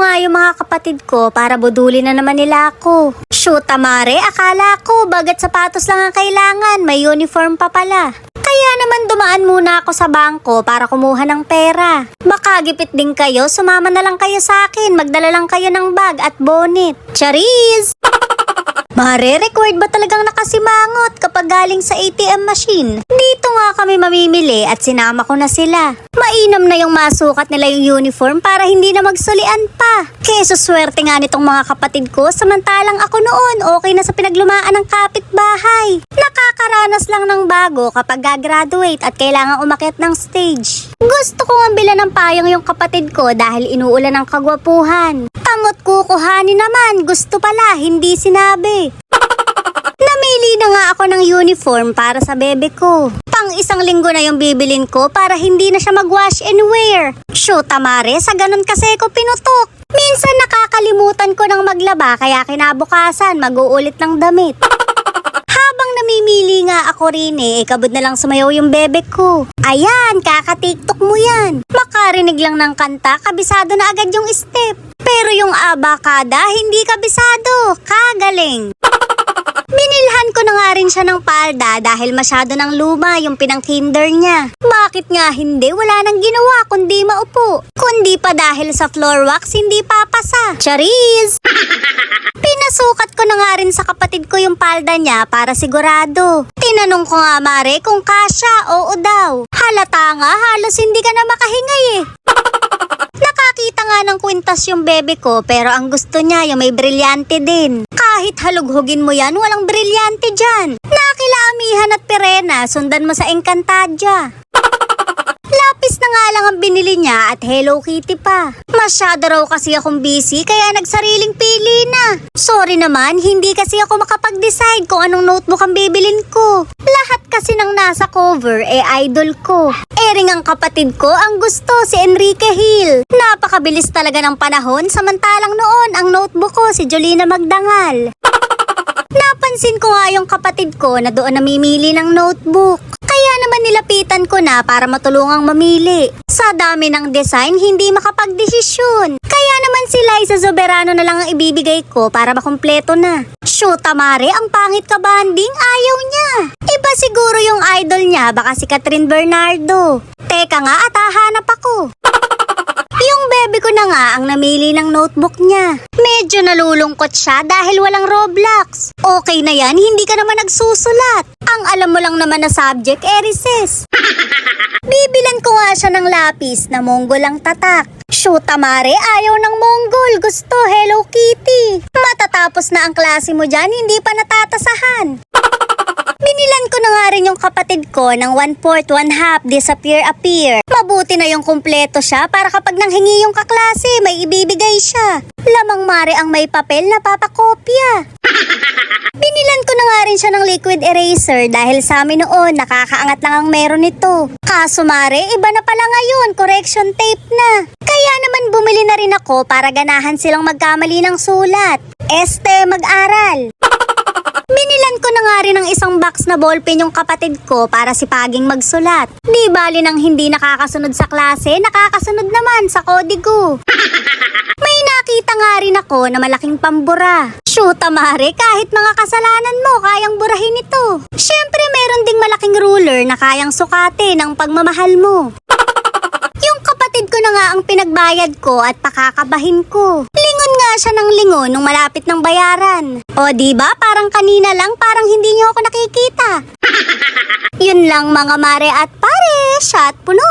nga yung mga kapatid ko para budulin na naman nila ako. Shoot, mare, akala ko bagat sapatos lang ang kailangan, may uniform pa pala. Kaya naman dumaan muna ako sa bangko para kumuha ng pera. Baka gipit din kayo, sumama na lang kayo sa akin, magdala lang kayo ng bag at bonnet. Charis! Mare, required ba talagang nakasimangot kapag galing sa ATM machine? Dito nga kami mamimili at sinama ko na sila. Mainam na yung masukat nila yung uniform para hindi na magsulian pa. Keso swerte nga nitong mga kapatid ko, samantalang ako noon okay na sa pinaglumaan ng kapitbahay. Nakakaranas lang ng bago kapag gagraduate at kailangang umakyat ng stage. Gusto kong ambilan ng payong yung kapatid ko dahil inuulan ng kagwapuhan. Tamot kukuhanin naman, gusto pala, hindi sinabi. Namili na nga ako ng uniform para sa bebe ko. Pang isang linggo na yung bibilin ko para hindi na siya mag-wash and wear. Shoot, mare, sa ganun kasi ko pinutok. Minsan nakakalimutan ko ng maglaba kaya kinabukasan mag-uulit ng damit. Habang namimili nga ako rin kabod na lang sumayaw yung bebe ko. Ayan, kaka-tiktok mo yan. Makarinig lang ng kanta, kabisado na agad yung step. Pero yung abakada, hindi kabisado. Kagaling. Binilhan ko na nga rin siya ng palda dahil masyado ng luma yung pinang-kinder niya. Bakit nga hindi? Wala nang ginawa kundi maupo. Kundi pa dahil sa floor wax, hindi papasa. Charis! Pinasukat ko na nga rin sa kapatid ko yung palda niya para sigurado. Tinanong ko nga mare kung kasya, oo daw. Halata nga, halos hindi ka na makahingay Nakakita nga ng kwintas yung bebe ko pero ang gusto niya yung may brilyante din. Kahit halughugin mo yan, walang brilyante dyan. Nakilaamihan at pirena, sundan mo sa Encantadia. Lapis na nga lang ang binili niya at Hello Kitty pa. Masyado raw kasi akong busy kaya nagsariling pili na. Sorry naman, hindi kasi ako makapag-decide kung anong notebook ang bibilin ko. Lahat kasi ng nasa cover idol ko. Ring ang kapatid ko ang gusto si Enrique Hill. Napakabilis talaga ng panahon samantalang noon ang notebook ko si Jolina Magdangal. Napansin ko nga yung kapatid ko na doon namimili ng notebook. Kaya naman nilapitan ko na para matulungang mamili. Sa dami ng design, hindi makapagdesisyon. Kaya naman si Liza Soberano na lang ang ibibigay ko para makumpleto na. Shoot, mare, ang pangit ka banding, ayaw niya. Iba siguro yung idol niya, baka si Catherine Bernardo. Teka nga at hahanap ako. Yung bebe ko na nga ang namili ng notebook niya. Medyo nalulungkot siya dahil walang Roblox. Okay na yan, hindi ka naman nagsusulat. Ang alam mo lang naman na subject, recess. Bibilan ko nga siya ng lapis na Mongol ang tatak. Shoot, mare, ayaw ng Mongol. Gusto Hello Kitty. Matatapos na ang klase mo dyan, hindi pa natatasahan. Binilan ko na nga rin yung kapatid ko ng 1/4, 1/2 disappear appear. Mabuti na yung kumpleto siya para kapag nanghingi yung kaklase, may ibibigay siya. Lamang mare ang may papel na papakopya. Binilan ko na nga rin siya ng liquid eraser dahil sa amin noon nakakaangat lang ang meron nito. Kaso mare, iba na pala ngayon, correction tape na. Kaya naman bumili na rin ako para ganahan silang magkamali ng sulat. Mag-aral. Binilan ko na nga rin ng isang box na ballpen yung kapatid ko para sipaging magsulat. Di bali nang hindi nakakasunod sa klase, nakakasunod naman sa kodigo. May nakita nga rin ako na malaking pambura. Shoot, mare, kahit mga kasalanan mo, kayang burahin ito. Syempre meron ding malaking ruler na kayang sukate ng pagmamahal mo. Yung kapatid ko na nga ang pinagbayad ko at pakakabahin ko. Lingon nga siya ng lingon nung malapit ng bayaran. O diba, parang kanina lang, parang hindi niyo ako nakikita. Yun lang mga mare at pare, shot puno.